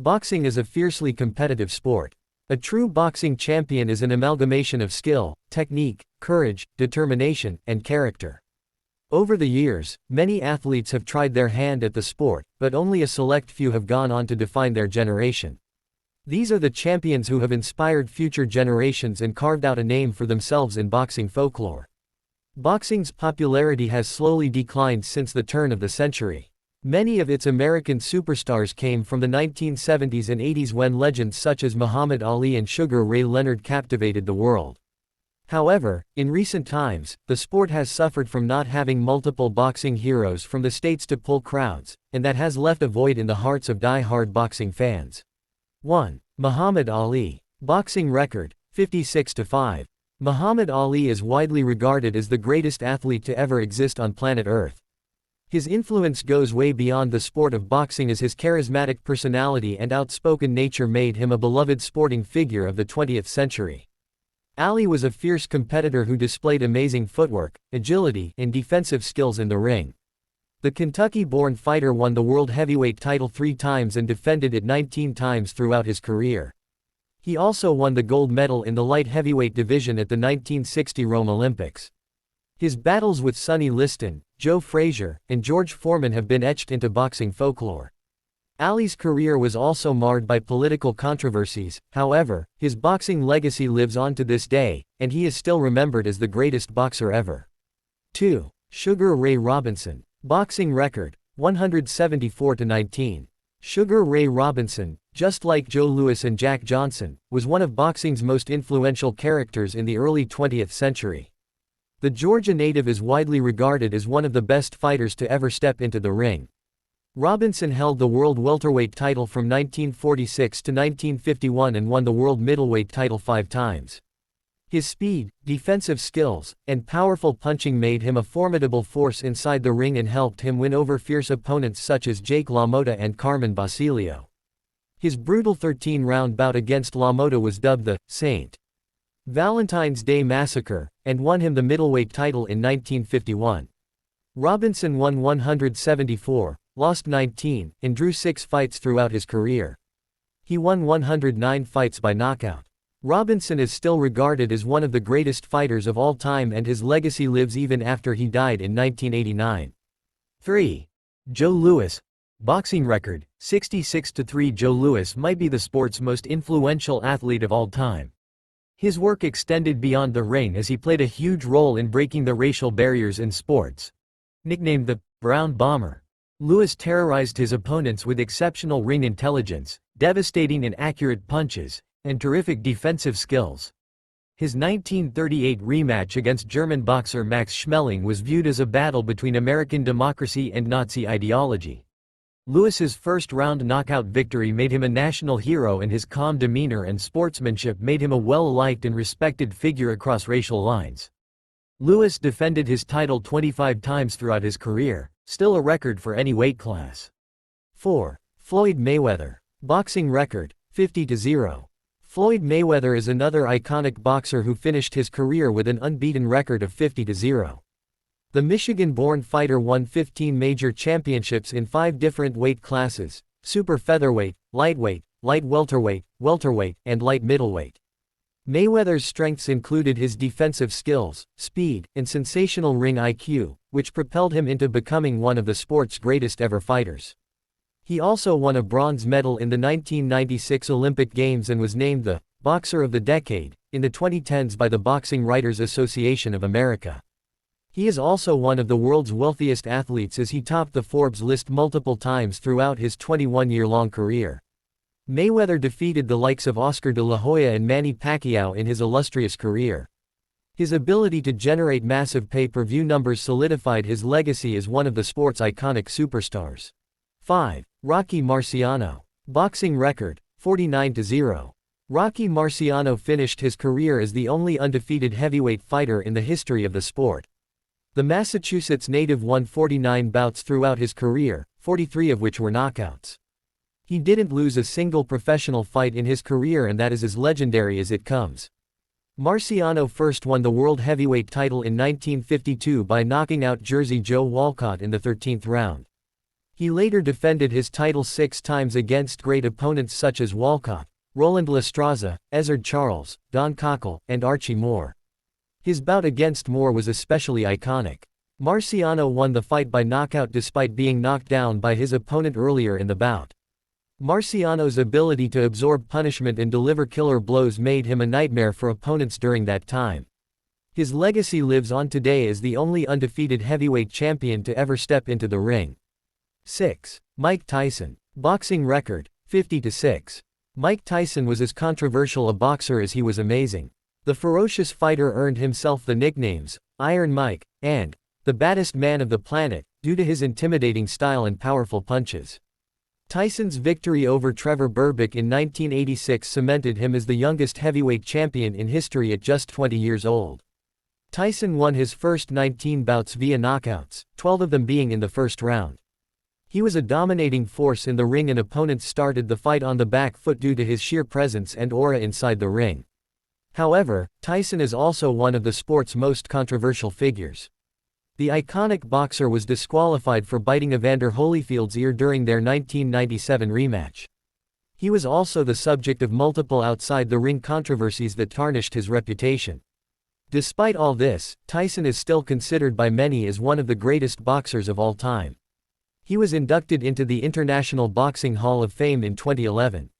Boxing is a fiercely competitive sport. A true boxing champion is an amalgamation of skill, technique, courage, determination, and character. Over the years, many athletes have tried their hand at the sport, but only a select few have gone on to define their generation. These are the champions who have inspired future generations and carved out a name for themselves in boxing folklore. Boxing's popularity has slowly declined since the turn of the century. Many of its American superstars came from the 1970s and 80s when legends such as Muhammad Ali and Sugar Ray Leonard captivated the world. However, in recent times, the sport has suffered from not having multiple boxing heroes from the States to pull crowds, and that has left a void in the hearts of die-hard boxing fans. 1. Muhammad Ali. Boxing record, 56-5. Muhammad Ali is widely regarded as the greatest athlete to ever exist on planet Earth. His influence goes way beyond the sport of boxing as his charismatic personality and outspoken nature made him a beloved sporting figure of the 20th century. Ali was a fierce competitor who displayed amazing footwork, agility, and defensive skills in the ring. The Kentucky-born fighter won the world heavyweight title 3 times and defended it 19 times throughout his career. He also won the gold medal in the light heavyweight division at the 1960 Rome Olympics. His battles with Sonny Liston, Joe Frazier, and George Foreman have been etched into boxing folklore. Ali's career was also marred by political controversies, however, his boxing legacy lives on to this day, and he is still remembered as the greatest boxer ever. 2. Sugar Ray Robinson. Boxing record, 174-19. Sugar Ray Robinson, just like Joe Louis and Jack Johnson, was one of boxing's most influential characters in the early 20th century. The Georgia native is widely regarded as one of the best fighters to ever step into the ring. Robinson held the world welterweight title from 1946 to 1951 and won the world middleweight title 5 times. His speed, defensive skills, and powerful punching made him a formidable force inside the ring and helped him win over fierce opponents such as Jake LaMotta and Carmen Basilio. His brutal 13-round bout against LaMotta was dubbed the Saint Valentine's Day Massacre, and won him the middleweight title in 1951. Robinson won 174, lost 19, and drew 6 fights throughout his career. He won 109 fights by knockout. Robinson is still regarded as one of the greatest fighters of all time and his legacy lives even after he died in 1989. 3. Joe Louis. Boxing record, 66-3. Joe Louis might be the sport's most influential athlete of all time. His work extended beyond the ring as he played a huge role in breaking the racial barriers in sports. Nicknamed the Brown Bomber, Louis terrorized his opponents with exceptional ring intelligence, devastating and accurate punches, and terrific defensive skills. His 1938 rematch against German boxer Max Schmeling was viewed as a battle between American democracy and Nazi ideology. Louis's first-round knockout victory made him a national hero, and his calm demeanor and sportsmanship made him a well-liked and respected figure across racial lines. Louis defended his title 25 times throughout his career, still a record for any weight class. 4. Floyd Mayweather. Boxing record, 50-0. Floyd Mayweather is another iconic boxer who finished his career with an unbeaten record of 50-0. The Michigan-born fighter won 15 major championships in 5 different weight classes: super featherweight, lightweight, light welterweight, and light middleweight. Mayweather's strengths included his defensive skills, speed, and sensational ring IQ, which propelled him into becoming one of the sport's greatest ever fighters. He also won a bronze medal in the 1996 Olympic Games and was named the Boxer of the Decade in the 2010s by the Boxing Writers Association of America. He is also one of the world's wealthiest athletes as he topped the Forbes list multiple times throughout his 21-year-long career. Mayweather defeated the likes of Oscar de la Hoya and Manny Pacquiao in his illustrious career. His ability to generate massive pay-per-view numbers solidified his legacy as one of the sport's iconic superstars. 5. Rocky Marciano. Boxing record, 49-0. Rocky Marciano finished his career as the only undefeated heavyweight fighter in the history of the sport. The Massachusetts native won 49 bouts throughout his career, 43 of which were knockouts. He didn't lose a single professional fight in his career, and that is as legendary as it comes. Marciano first won the world heavyweight title in 1952 by knocking out Jersey Joe Walcott in the 13th round. He later defended his title 6 times against great opponents such as Walcott, Roland Lestraza, Ezzard Charles, Don Cockle, and Archie Moore. His bout against Moore was especially iconic. Marciano won the fight by knockout despite being knocked down by his opponent earlier in the bout. Marciano's ability to absorb punishment and deliver killer blows made him a nightmare for opponents during that time. His legacy lives on today as the only undefeated heavyweight champion to ever step into the ring. 6. Mike Tyson. Boxing record, 50-6. Mike Tyson was as controversial a boxer as he was amazing. The ferocious fighter earned himself the nicknames, Iron Mike, and the baddest man of the planet, due to his intimidating style and powerful punches. Tyson's victory over Trevor Berbick in 1986 cemented him as the youngest heavyweight champion in history at just 20 years old. Tyson won his first 19 bouts via knockouts, 12 of them being in the first round. He was a dominating force in the ring and opponents started the fight on the back foot due to his sheer presence and aura inside the ring. However, Tyson is also one of the sport's most controversial figures. The iconic boxer was disqualified for biting Evander Holyfield's ear during their 1997 rematch. He was also the subject of multiple outside-the-ring controversies that tarnished his reputation. Despite all this, Tyson is still considered by many as one of the greatest boxers of all time. He was inducted into the International Boxing Hall of Fame in 2011.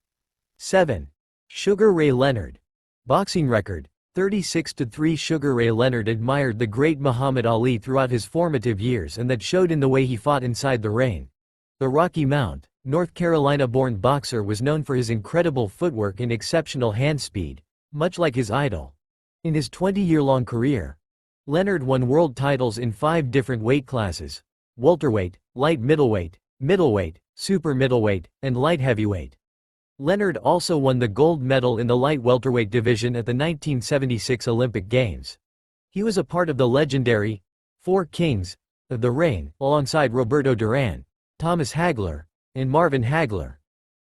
7. Sugar Ray Leonard. Boxing record, 36-3. Sugar Ray Leonard admired the great Muhammad Ali throughout his formative years, and that showed in the way he fought inside the ring. The Rocky Mount, North Carolina-born boxer was known for his incredible footwork and exceptional hand speed, much like his idol. In his 20-year-long career, Leonard won world titles in 5 different weight classes: welterweight, light middleweight, middleweight, super middleweight, and light heavyweight. Leonard also won the gold medal in the light welterweight division at the 1976 Olympic Games. He was a part of the legendary Four Kings of the Ring, alongside Roberto Duran, Thomas Hagler, and Marvin Hagler.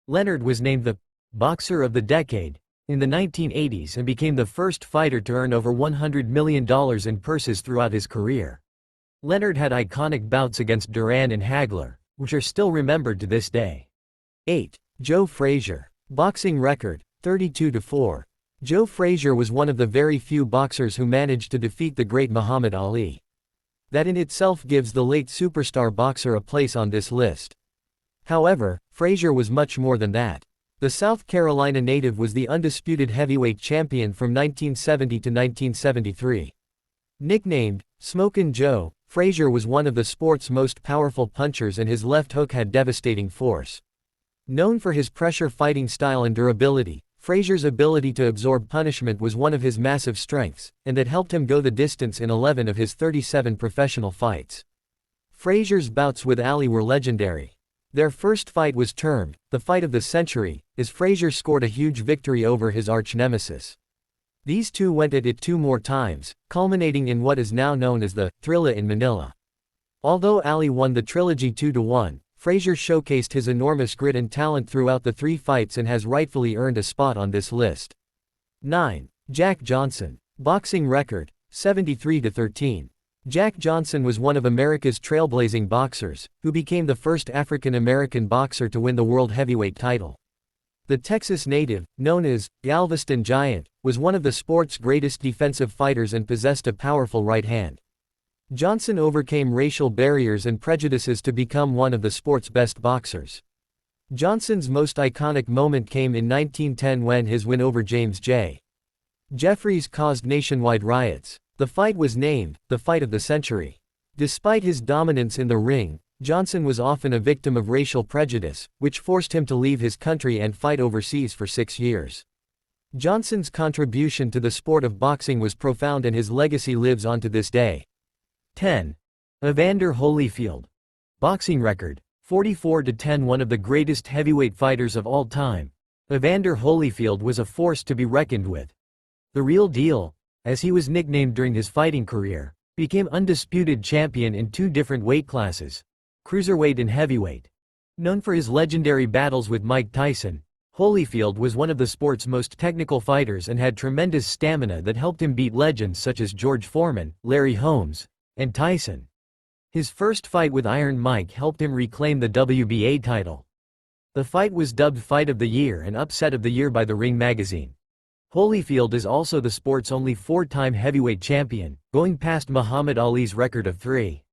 Leonard was named the Boxer of the Decade in the 1980s and became the first fighter to earn over $100 million in purses throughout his career. Leonard had iconic bouts against Duran and Hagler, which are still remembered to this day. 8. Joe Frazier. Boxing record, 32-4. Joe Frazier was one of the very few boxers who managed to defeat the great Muhammad Ali. That in itself gives the late superstar boxer a place on this list. However, Frazier was much more than that. The South Carolina native was the undisputed heavyweight champion from 1970 to 1973. Nicknamed Smokin' Joe, Frazier was one of the sport's most powerful punchers, and his left hook had devastating force. Known for his pressure fighting style and durability, Frazier's ability to absorb punishment was one of his massive strengths, and that helped him go the distance in 11 of his 37 professional fights. Frazier's bouts with Ali were legendary. Their first fight was termed the fight of the century, as Frazier scored a huge victory over his arch-nemesis. These two went at it 2 more times, culminating in what is now known as the Thrilla in Manila. Although Ali won the trilogy 2-1, Frazier showcased his enormous grit and talent throughout the 3 fights and has rightfully earned a spot on this list. 9. Jack Johnson. Boxing record, 73-13. Jack Johnson was one of America's trailblazing boxers, who became the first African-American boxer to win the world heavyweight title. The Texas native, known as Galveston Giant, was one of the sport's greatest defensive fighters and possessed a powerful right hand. Johnson overcame racial barriers and prejudices to become one of the sport's best boxers. Johnson's most iconic moment came in 1910 when his win over James J. Jeffries caused nationwide riots. The fight was named the Fight of the Century. Despite his dominance in the ring, Johnson was often a victim of racial prejudice, which forced him to leave his country and fight overseas for 6 years. Johnson's contribution to the sport of boxing was profound, and his legacy lives on to this day. 10. Evander Holyfield. Boxing record, 44-10. One of the greatest heavyweight fighters of all time, Evander Holyfield was a force to be reckoned with. The Real Deal, as he was nicknamed during his fighting career, became undisputed champion in 2 different weight classes, cruiserweight and heavyweight. Known for his legendary battles with Mike Tyson, Holyfield was one of the sport's most technical fighters and had tremendous stamina that helped him beat legends such as George Foreman, Larry Holmes, and Tyson. His first fight with Iron Mike helped him reclaim the WBA title. The fight was dubbed Fight of the Year and Upset of the Year by the Ring magazine. Holyfield is also the sport's only four-time heavyweight champion, going past Muhammad Ali's record of 3.